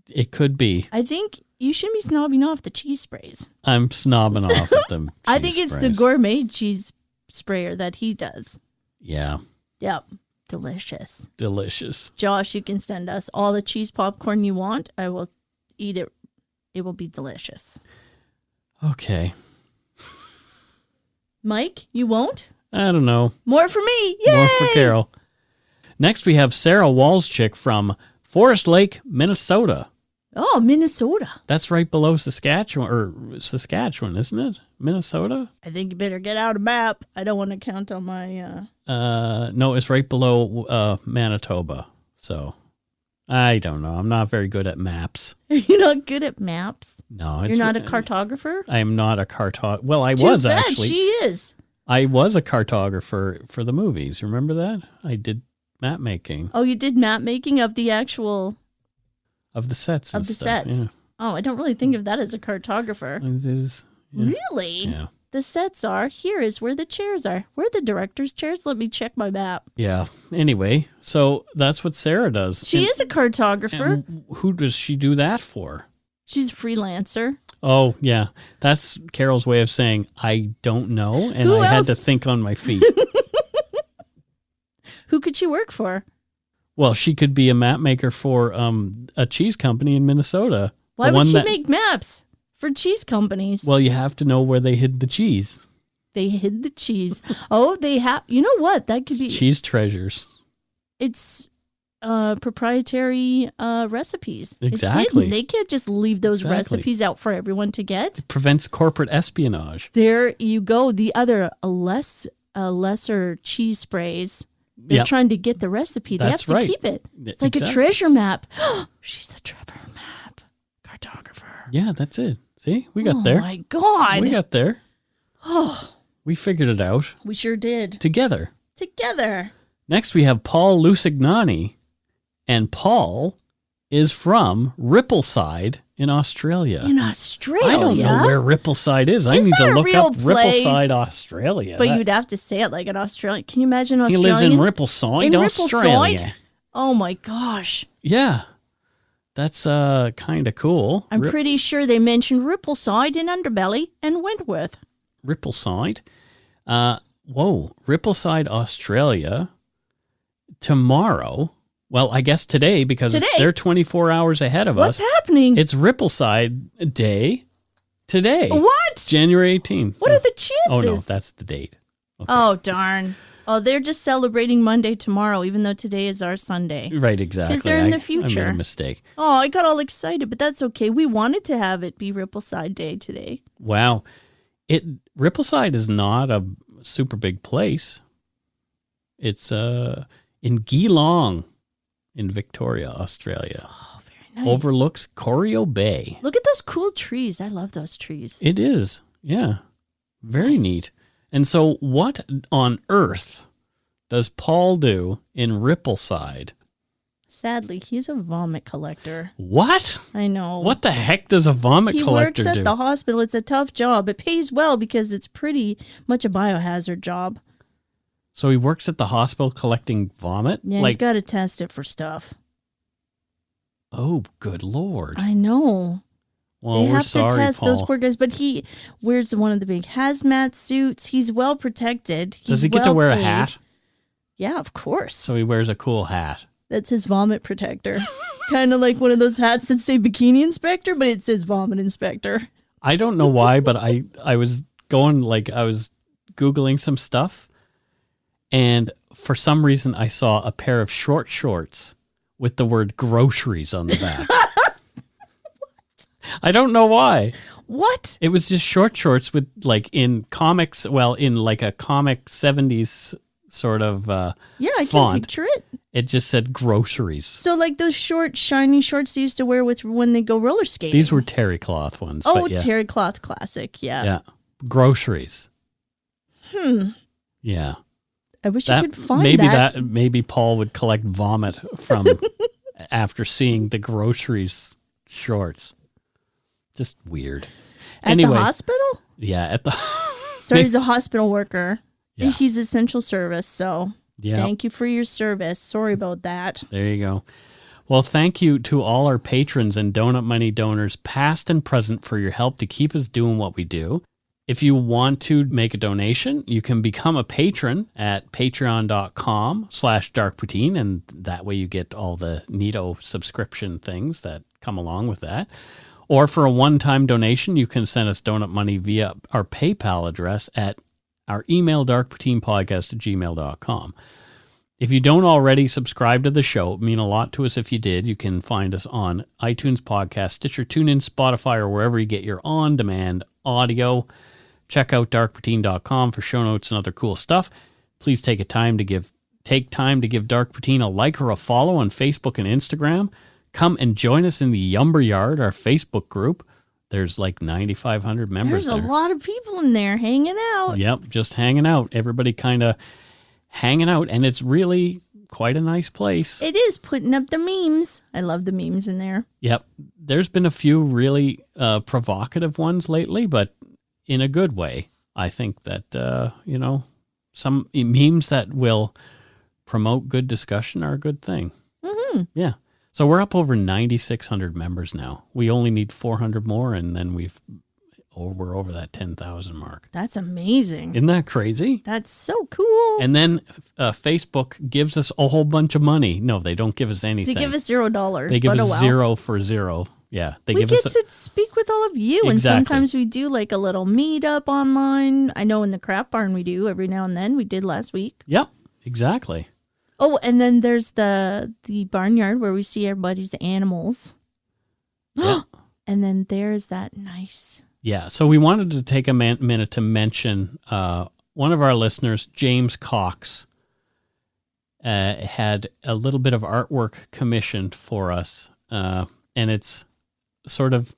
It could be. I think you shouldn't be snobbing off the cheese sprays. I'm snobbing off at them. I think it's the gourmet cheese sprayer that he does. Yeah. Yep. Delicious. Delicious. Josh, you can send us all the cheese popcorn you want. I will eat it. It will be delicious. Okay. Mike, you won't? I don't know. More for me. Yay! More for Carol. Next, we have Sarah Walczyk from Forest Lake, Minnesota. Oh, Minnesota. That's right below Saskatchewan, isn't it? Minnesota? I think you better get out a map. I don't want to count on my... No, it's right below Manitoba. So, I don't know. I'm not very good at maps. You're not good at maps? No. You're not a cartographer? I am not a cartographer. Well, I was actually. She is. I was a cartographer for the movies. Remember that? I did map making. Oh, you did map making of the actual... Of the sets and stuff. Sets. Yeah. Oh, I don't really think of that as a cartographer. It is. Yeah. Really? Yeah. The sets are, here is where the chairs are. Where are the director's chairs? Let me check my map. Yeah. Anyway, so that's what Sarah does. She is a cartographer. And who does she do that for? She's a freelancer. Oh, yeah. That's Carol's way of saying, I don't know, and I had to think on my feet. Who could she work for? Well, she could be a map maker for a cheese company in Minnesota. Why would she make maps for cheese companies? Well, you have to know where they hid the cheese. They hid the cheese. Oh, they have. You know what? That could be cheese treasures. It's proprietary recipes. Exactly. It's hidden. They can't just leave those recipes out for everyone to get. It prevents corporate espionage. There you go. The other lesser cheese sprays. They're trying to get the recipe. They have to keep it. It's like a treasure map. She's a treasure map cartographer. Yeah, that's it. See, we got there. Oh my God. We got there. Oh. We figured it out. We sure did. Together. Next we have Paul Lusignani. And Paul is from Rippleside in Australia. In Australia? I don't know where Rippleside is. I need to look up Rippleside, Australia. But you'd have to say it like an Australian. Can you imagine Australian? He lives in Rippleside, Australia. Oh my gosh. Yeah. That's kind of cool. I'm pretty sure they mentioned Rippleside in Underbelly and Wentworth. Rippleside? Rippleside, Australia. Tomorrow... Well, I guess today, because they're 24 hours ahead of us. What's happening? It's Rippleside Day today. What? January 18th. What are the chances? Oh, no, that's the date. Okay. Oh, darn. Oh, they're just celebrating Monday tomorrow, even though today is our Sunday. Right, exactly. Because they're in the future. I made a mistake. Oh, I got all excited, but that's okay. We wanted to have it be Rippleside Day today. Wow. Rippleside is not a super big place. It's in Geelong. In Victoria, Australia. Oh, very nice. Overlooks Corio Bay. Look at those cool trees. I love those trees. It is. Yeah. Very neat. And so what on earth does Paul do in Rippleside? Sadly, he's a vomit collector. What? I know. What the heck does a vomit collector do? He works at the hospital. It's a tough job. It pays well because it's pretty much a biohazard job. So he works at the hospital collecting vomit? Yeah, he's got to test it for stuff. Oh, good Lord. I know. Well, they have sorry, to test Paul. those poor guys, but he wears one of the big hazmat suits. He's well protected. Does he get to wear a hat? Yeah, of course. So he wears a cool hat. That's his vomit protector. Kind of like one of those hats that say bikini inspector, but it says vomit inspector. I don't know why, but I was Googling some stuff. And for some reason, I saw a pair of short shorts with the word groceries on the back. I don't know why. What? It was just short shorts with in comics, in like a comic 70s sort of I can font. picture it. It just said groceries. So like those short, shiny shorts they used to wear with when they go roller skating. These were terry cloth ones. Oh, but yeah. terry cloth classic. Yeah. Yeah. Groceries. Yeah. I wish I could find that. Maybe Paul would collect vomit from after seeing the groceries shorts. Just weird. At the hospital? Yeah, at the So he's a hospital worker. Yeah. He's essential service, so thank you for your service. Sorry about that. There you go. Well, thank you to all our patrons and Donut Money donors, past and present, for your help to keep us doing what we do. If you want to make a donation, you can become a patron at patreon.com/darkpoutine, and that way you get all the neato subscription things that come along with that. Or for a one-time donation, you can send us donut money via our PayPal address at our email, darkpoutinepodcast@gmail.com. If you don't already subscribe to the show, it would mean a lot to us if you did. You can find us on iTunes Podcast, Stitcher, TuneIn, Spotify, or wherever you get your on-demand audio. Check out darkpoutine.com for show notes and other cool stuff. Please take time to give Dark Poutine a like or a follow on Facebook and Instagram. Come and join us in the Yumber Yard, our Facebook group. There's like 9,500 members. There's a lot of people in there hanging out. Yep, just hanging out. Everybody kind of hanging out, and it's really quite a nice place. It is, putting up the memes. I love the memes in there. Yep. There's been a few really provocative ones lately, but in a good way. I think that, some memes that will promote good discussion are a good thing. Mm-hmm. Yeah. So we're up over 9,600 members now. We only need 400 more, and then we're over that 10,000 mark. That's amazing. Isn't that crazy? That's so cool. And then Facebook gives us a whole bunch of money. No, they don't give us anything. They give us $0. They give us zero for zero. Yeah. We get to speak with all of you. Exactly. And sometimes we do like a little meetup online. I know in the Crap Barn we do every now and then. We did last week. Yep, exactly. Oh, and then there's the barnyard where we see everybody's animals. Yeah. And then there's that nice. Yeah, so we wanted to take a minute to mention one of our listeners, James Cox, had a little bit of artwork commissioned for us, and it's sort of,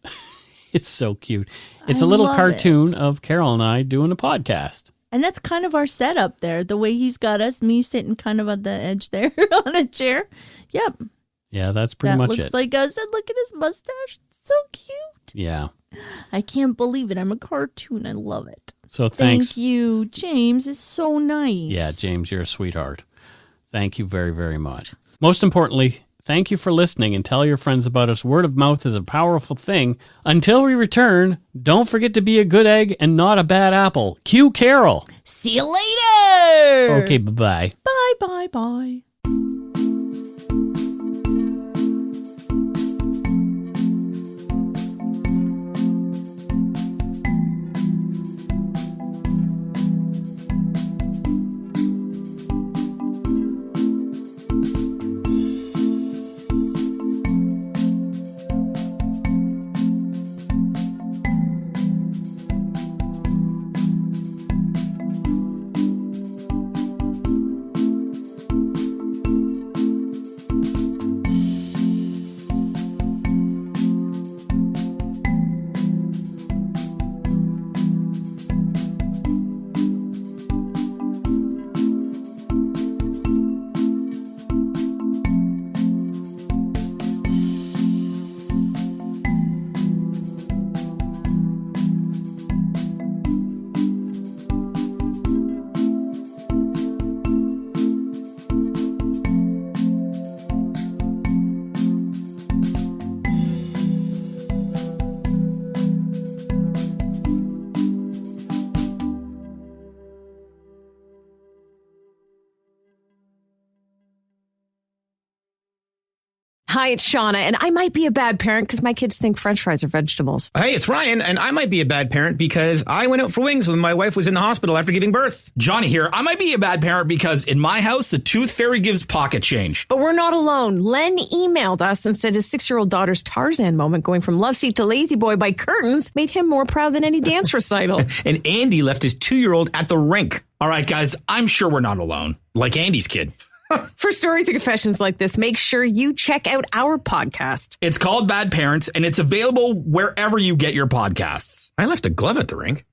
it's so cute. It's a little cartoon of Carol and I doing a podcast. And that's kind of our setup there. The way he's got us, me sitting kind of at the edge there on a chair. Yep. Yeah, that's pretty much it. That looks like us. And look at his mustache. It's so cute. Yeah. I can't believe it. I'm a cartoon. I love it. So thanks. Thank you, James. It's so nice. Yeah, James, you're a sweetheart. Thank you very, very much. Most importantly, thank you for listening, and tell your friends about us. Word of mouth is a powerful thing. Until we return, don't forget to be a good egg and not a bad apple. Cue Carol. See you later. Okay, bye-bye. Bye, bye, bye. Hi, it's Shauna, and I might be a bad parent because my kids think French fries are vegetables. Hey, it's Ryan, and I might be a bad parent because I went out for wings when my wife was in the hospital after giving birth. Johnny here. I might be a bad parent because in my house, the tooth fairy gives pocket change. But we're not alone. Len emailed us and said his 6-year-old daughter's Tarzan moment going from love seat to lazy boy by curtains made him more proud than any dance recital. And Andy left his 2-year-old at the rink. All right, guys, I'm sure we're not alone. Like Andy's kid. For stories and confessions like this, make sure you check out our podcast. It's called Bad Parents, and it's available wherever you get your podcasts. I left a glove at the rink.